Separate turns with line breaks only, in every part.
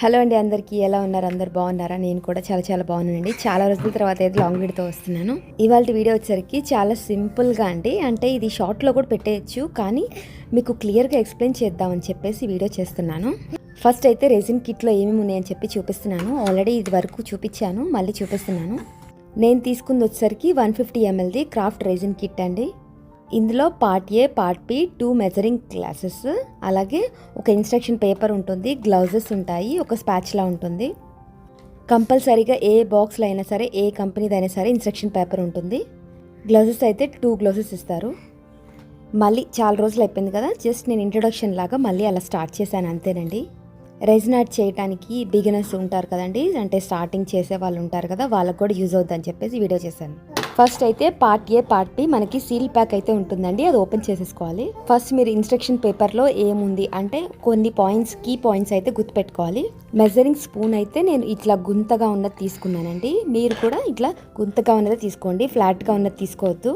Hello అండి, అందరికీ ఎలా ఉన్నారు? అందరు బాగున్నారా? నేను కూడా చాలా బాగున్నానండి. చాలా రోజుల తర్వాత అయితే లాంగ్ వీడియోతో వస్తున్నాను. ఇవాళ వీడియో వచ్చేసరికి చాలా సింపుల్గా అండి, అంటే ఇది షార్ట్లో కూడా పెట్టేయచ్చు, కానీ మీకు క్లియర్గా ఎక్స్ప్లెయిన్ చేద్దామని చెప్పేసి వీడియో చేస్తున్నాను. ఫస్ట్ అయితే రెజిన్ కిట్లో ఏమేమి ఉన్నాయని చెప్పి చూపిస్తున్నాను. ఆల్రెడీ ఇది వరకు చూపించాను, మళ్ళీ చూపిస్తున్నాను. నేను తీసుకుంది వచ్చేసరికి 150 mlది క్రాఫ్ట్ రెజిన్ కిట్ అండి. ఇందులో part A, part B, 2 measuring glasses, అలాగే ఒక ఇన్స్ట్రక్షన్ పేపర్ ఉంటుంది, గ్లౌజెస్ ఉంటాయి, ఒక స్పాచ్లా ఉంటుంది. కంపల్సరీగా ఏ బాక్స్లో అయినా సరే, ఏ కంపెనీది అయినా సరే ఇన్స్ట్రక్షన్ పేపర్ ఉంటుంది. గ్లౌజెస్ అయితే 2 గ్లౌజెస్ ఇస్తారు. మళ్ళీ చాలా రోజులు అయిపోయింది కదా, జస్ట్ నేను ఇంట్రొడక్షన్ లాగా మళ్ళీ అలా స్టార్ట్ చేశాను అంతేనండి. రెజిన్ ఆర్ట్ చేయడానికి బిగినర్స్ ఉంటారు కదండి, అంటే స్టార్టింగ్ చేసే వాళ్ళు ఉంటారు కదా, వాళ్ళకు కూడా యూజ్ అవుతుందని చెప్పేసి వీడియో చేశాను. ఫస్ట్ అయితే పార్ట్ ఏ, పార్ట్ బి మనకి సీల్ ప్యాక్ అయితే ఉంటుందండి, అది ఓపెన్ చేసేసుకోవాలి. ఫస్ట్ మీరు ఇన్స్ట్రక్షన్ పేపర్లో ఏముంది అంటే కొన్ని పాయింట్స్, కీ పాయింట్స్ అయితే గుర్తుపెట్టుకోవాలి. మెజరింగ్ స్పూన్ అయితే నేను ఇట్లా గుంతగా ఉన్నది తీసుకున్నానండి, మీరు కూడా ఇట్లా గుంతగా ఉన్నది తీసుకోండి, ఫ్లాట్గా ఉన్నది తీసుకోవద్దు.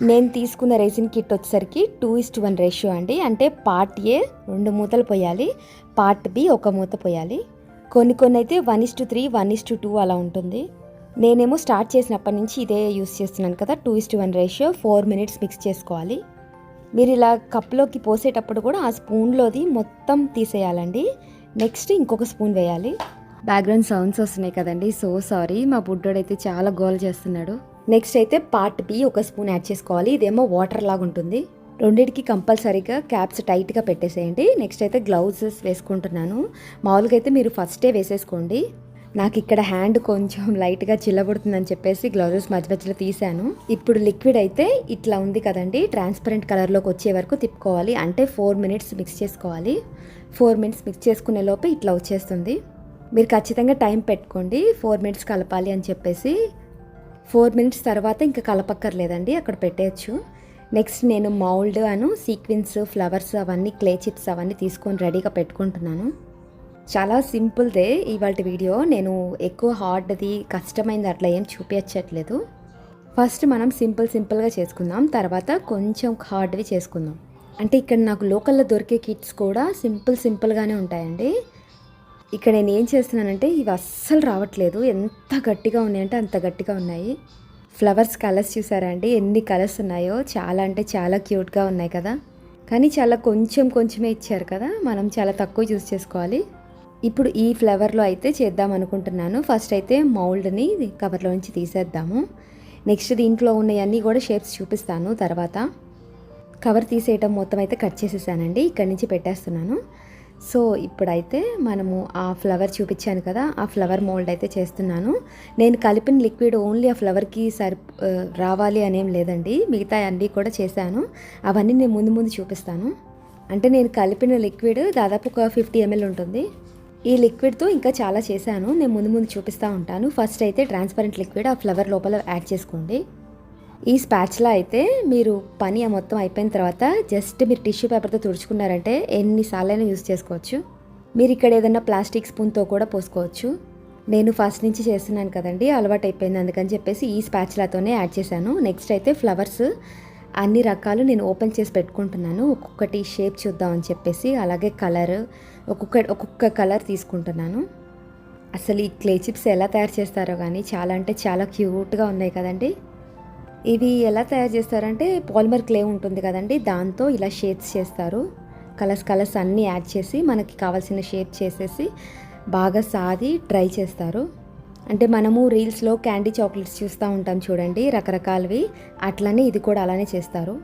నేను తీసుకున్న రెజిన్ కిట్ వచ్చేసరికి 2:1 రేషియో అండి, అంటే పార్ట్ ఏ 2 మూతలు పోయాలి, పార్ట్ బి 1 మూత పోయాలి. కొన్ని అయితే 1:3, 1:2 అలా ఉంటుంది. నేనేమో స్టార్ట్ చేసినప్పటి నుంచి ఇదే యూస్ చేస్తున్నాను కదా, 2:1 రేషియో. 4 minutes మిక్స్ చేసుకోవాలి. మీరు ఇలా కప్లోకి పోసేటప్పుడు కూడా ఆ స్పూన్లోది మొత్తం తీసేయాలండి. నెక్స్ట్ ఇంకొక స్పూన్ వేయాలి. బ్యాక్గ్రౌండ్ సౌండ్స్ వస్తున్నాయి కదండి, సో సారీ, మా బుడ్డోడైతే చాలా గోల్ చేస్తున్నాడు. నెక్స్ట్ అయితే పార్ట్ బి 1 స్పూన్ యాడ్ చేసుకోవాలి. ఇదేమో వాటర్ లాగా ఉంటుంది. రెండింటికి కంపల్సరీగా క్యాప్స్ టైట్గా పెట్టేసేయండి. నెక్స్ట్ అయితే గ్లౌజెస్ వేసుకుంటున్నాను. మామూలుగా అయితే మీరు ఫస్టే వేసేసుకోండి. నాకు ఇక్కడ హ్యాండ్ కొంచెం లైట్గా చిల్లబడుతుందని చెప్పేసి గ్లౌజెస్ మధ్యలో తీసాను. ఇప్పుడు లిక్విడ్ అయితే ఇట్లా ఉంది కదండి, ట్రాన్స్పరెంట్ కలర్లోకి వచ్చే వరకు తిప్పుకోవాలి, అంటే 4 minutes మిక్స్ చేసుకోవాలి. 4 minutes మిక్స్ చేసుకునే లోపే ఇట్లా వచ్చేస్తుంది. మీరు ఖచ్చితంగా టైం పెట్టుకోండి 4 minutes కలపాలి అని చెప్పేసి. 4 minutes తర్వాత ఇంకా కలపక్కర్లేదండి, అక్కడ పెట్టేయచ్చు. నెక్స్ట్ నేను మౌల్డ్ సీక్వెన్స్, ఫ్లవర్స్ అవన్నీ, క్లే చిప్స్ అవన్నీ తీసుకొని రెడీగా పెట్టుకుంటున్నాను. చాలా సింపుల్దే ఇవాళ వీడియో. నేను ఎక్కువ హార్డ్ది, కష్టమైంది అట్లా ఏం చూపించట్లేదు. ఫస్ట్ మనం సింపుల్గా చేసుకుందాం, తర్వాత కొంచెం హార్డ్వి చేసుకుందాం. అంటే ఇక్కడ నాకు లోకల్లో దొరికే కిట్స్ కూడా సింపుల్గానే ఉంటాయండి. ఇక్కడ నేను ఏం చేస్తున్నానంటే ఇవి అస్సలు రావట్లేదు, ఎంత గట్టిగా ఉన్నాయంటే అంత గట్టిగా ఉన్నాయి. ఫ్లవర్స్ కలర్స్ చూసారా అండి, ఎన్ని కలర్స్ ఉన్నాయో, చాలా అంటే చాలా క్యూట్గా ఉన్నాయి కదా. కానీ చాలా కొంచెమే ఇచ్చారు కదా, మనం చాలా తక్కువ యూజ్ చేసుకోవాలి. ఇప్పుడు ఈ ఫ్లవర్లో అయితే చేద్దాం అనుకుంటున్నాను. ఫస్ట్ అయితే మౌల్డ్ని కవర్లో నుంచి తీసేద్దాము. నెక్స్ట్ దీంట్లో ఉన్నవన్నీ కూడా షేప్స్ చూపిస్తాను తర్వాత. కవర్ తీసేయటం మొత్తం అయితే కట్ చేసేసానండి, ఇక్కడి నుంచి పెట్టేస్తున్నాను. సో ఇప్పుడైతే మనము ఆ ఫ్లవర్ చూపించాను కదా, ఆ ఫ్లవర్ మోల్డ్ అయితే చేస్తున్నాను. నేను కలిపిన లిక్విడ్ ఓన్లీ ఆ ఫ్లవర్కి రావాలి అనేం లేదండి, మిగతా అన్నీ కూడా చేశాను. అవన్నీ నేను ముందు చూపిస్తాను. అంటే నేను కలిపిన లిక్విడ్ దాదాపు ఒక 50 ml ఉంటుంది. ఈ లిక్విడ్తో ఇంకా చాలా చేశాను, నేను ముందు చూపిస్తూ ఉంటాను. ఫస్ట్ అయితే ట్రాన్స్పరెంట్ లిక్విడ్ ఆ ఫ్లవర్ లోపల యాడ్ చేసుకోండి. ఈ స్పాచ్లా అయితే మీరు పని మొత్తం అయిపోయిన తర్వాత జస్ట్ మీరు టిష్యూ పేపర్తో తుడుచుకున్నారంటే ఎన్నిసార్లైనా యూజ్ చేసుకోవచ్చు. మీరు ఇక్కడ ఏదైనా ప్లాస్టిక్ స్పూన్తో కూడా పోసుకోవచ్చు. నేను ఫస్ట్ నుంచి చేస్తున్నాను కదండి, అలవాటు అయిపోయింది, అందుకని చెప్పేసి ఈ స్పాచ్లాతోనే యాడ్ చేశాను. నెక్స్ట్ అయితే ఫ్లవర్స్ అన్ని రకాలు నేను ఓపెన్ చేసి పెట్టుకుంటున్నాను, ఒక్కొక్కటి షేప్ చూద్దామని చెప్పేసి. అలాగే కలర్ ఒక్కొక్క కలర్ తీసుకుంటున్నాను. అసలు ఈ క్లే చిప్స్ ఎలా తయారు చేస్తారో కానీ చాలా అంటే చాలా క్యూట్గా ఉన్నాయి కదండి. ఇవి ఎలా తయారు చేస్తారంటే పాలిమర్ క్లే ఉంటుంది కదండి, దాంతో ఇలా షేప్స్ చేస్తారు. కలర్స్ అన్నీ యాడ్ చేసి మనకి కావాల్సిన షేప్ చేసేసి బాగా సాది డ్రై చేస్తారు. అంటే మనము రీల్స్లో క్యాండీ చాక్లెట్స్ చూస్తూ ఉంటాం చూడండి, రకరకాలవి, అట్లనే ఇది కూడా అలానే చేస్తారు.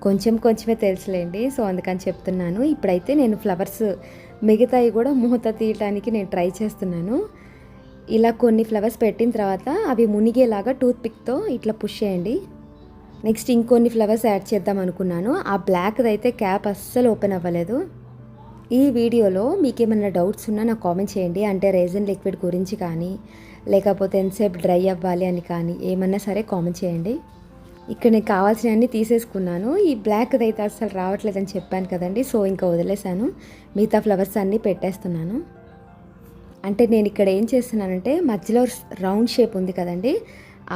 కొంచెమే తెలుసులేండి, సో అందుకని చెప్తున్నాను. ఇప్పుడైతే నేను ఫ్లవర్స్ మిగతాయి కూడా మూత తీయటానికి నేను ట్రై చేస్తున్నాను. ఇలా కొన్ని ఫ్లవర్స్ పెట్టిన తర్వాత అవి మునిగేలాగా టూత్ పిక్తో ఇట్లా పుష్ చేయండి. నెక్స్ట్ ఇంకొన్ని ఫ్లవర్స్ యాడ్ చేద్దాం అనుకున్నాను. ఆ బ్లాక్ది అయితే క్యాప్ అస్సలు ఓపెన్ అవ్వలేదు. ఈ వీడియోలో మీకు ఏమైనా డౌట్స్ ఉన్నా నాకు కామెంట్ చేయండి, అంటే రెజిన్ లిక్విడ్ గురించి కానీ, లేకపోతే ఎంతసేపు డ్రై అవ్వాలి అని కానీ, ఏమన్నా సరే కామెంట్ చేయండి. ఇక్కడ నేను కావాల్సినవన్నీ తీసేసుకున్నాను. ఈ బ్లాక్ది అయితే అస్సలు రావట్లేదని చెప్పాను కదండి, సో ఇంకా వదిలేసాను. మిగతా ఫ్లవర్స్ అన్నీ పెట్టేస్తున్నాను. అంటే నేను ఇక్కడ ఏం చేస్తున్నానంటే మధ్యలో రౌండ్ షేప్ ఉంది కదండి,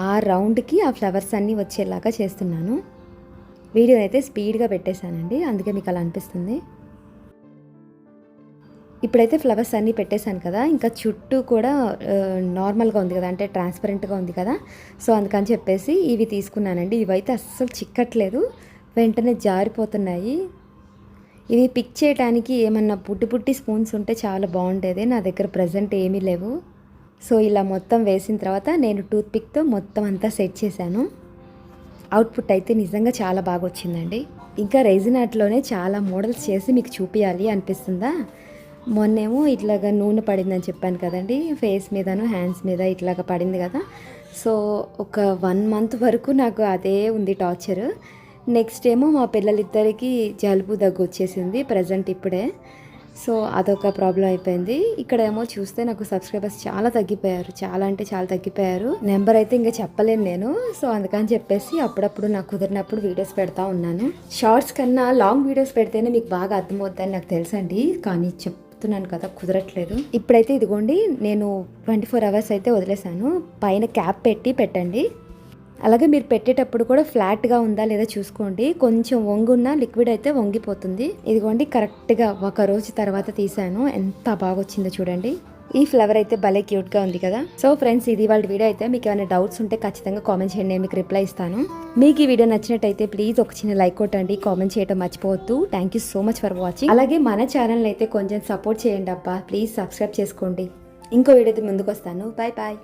ఆ రౌండ్కి ఆ ఫ్లవర్స్ అన్నీ వచ్చేలాగా చేస్తున్నాను. వీడియోని అయితే స్పీడ్గా పెట్టేశానండి, అందుకే మీకు అలా అనిపిస్తుంది. ఇప్పుడైతే ఫ్లవర్స్ అన్నీ పెట్టేశాను కదా, ఇంకా చుట్టూ కూడా నార్మల్గా ఉంది కదా, అంటే ట్రాన్స్పరెంట్గా ఉంది కదా, సో అందుకని చెప్పేసి ఇవి తీసుకున్నానండి. ఇవైతే అస్సలు చిక్కట్లేదు, వెంటనే జారిపోతున్నాయి. ఇవి పిక్ చేయడానికి ఏమన్నా పుట్టి స్పూన్స్ ఉంటే చాలా బాగుండేది, నా దగ్గర ప్రజెంట్ ఏమీ లేవు. సో ఇలా మొత్తం వేసిన తర్వాత నేను టూత్ పిక్తో మొత్తం అంతా సెట్ చేశాను. అవుట్పుట్ అయితే నిజంగా చాలా బాగా వచ్చిందండి. ఇంకా రెజిన్ ఆర్ట్లోనే చాలా మోడల్స్ చేసి మీకు చూపించాలి అనిపిస్తుందా. మొన్నేమో ఇట్లాగా నూనె పడిందని చెప్పాను కదండి, ఫేస్ మీదను హ్యాండ్స్ మీద ఇట్లాగా పడింది కదా. సో ఒక 1 month వరకు నాకు అదే ఉంది టార్చర్. నెక్స్ట్ ఏమో మా పిల్లలిద్దరికీ జలుబు దగ్గు వచ్చేసింది ప్రజెంట్ ఇప్పుడే. సో అదొక ప్రాబ్లం అయిపోయింది. ఇక్కడ ఏమో చూస్తే నాకు సబ్స్క్రైబర్స్ చాలా తగ్గిపోయారు, చాలా అంటే చాలా తగ్గిపోయారు. నెంబర్ అయితే ఇంకా చెప్పలేను నేను. సో అందుకని చెప్పేసి అప్పుడప్పుడు నాకు కుదిరినప్పుడు వీడియోస్ పెడతా ఉన్నాను. షార్ట్స్ కన్నా లాంగ్ వీడియోస్ పెడితేనే మీకు బాగా అర్థమవుతుందని నాకు తెలుసండి, కానీ చెప్తున్నాను కదా కుదరట్లేదు. ఇప్పుడైతే ఇదిగోండి, నేను 24 hours అయితే వదిలేశాను. పైన క్యాప్ పెట్టండి. అలాగే మీరు పెట్టేటప్పుడు కూడా ఫ్లాట్గా ఉందా లేదా చూసుకోండి. కొంచెం వంగున్న లిక్విడ్ అయితే వంగిపోతుంది. ఇదిగోండి, కరెక్ట్గా 1 రోజు తర్వాత తీసాను, ఎంత బాగా వచ్చిందో చూడండి. ఈ ఫ్లవర్ అయితే భలే క్యూట్గా ఉంది కదా. సో ఫ్రెండ్స్, ఇది వాళ్ళ వీడియో అయితే. మీకు ఏమైనా డౌట్స్ ఉంటే ఖచ్చితంగా కామెంట్ చేయండి, నేను మీకు రిప్లై ఇస్తాను. మీకు ఈ వీడియో నచ్చినట్టయితే ప్లీజ్ ఒక చిన్న లైక్ కొట్టండి, కామెంట్ చేయడం మర్చిపోవద్దు. Thank you so much for watching. అలాగే మన ఛానల్ అయితే కొంచెం సపోర్ట్ చేయండి అబ్బా, ప్లీజ్ సబ్స్క్రైబ్ చేసుకోండి. ఇంకో వీడియోతో ముందుకు వస్తాను. Bye bye.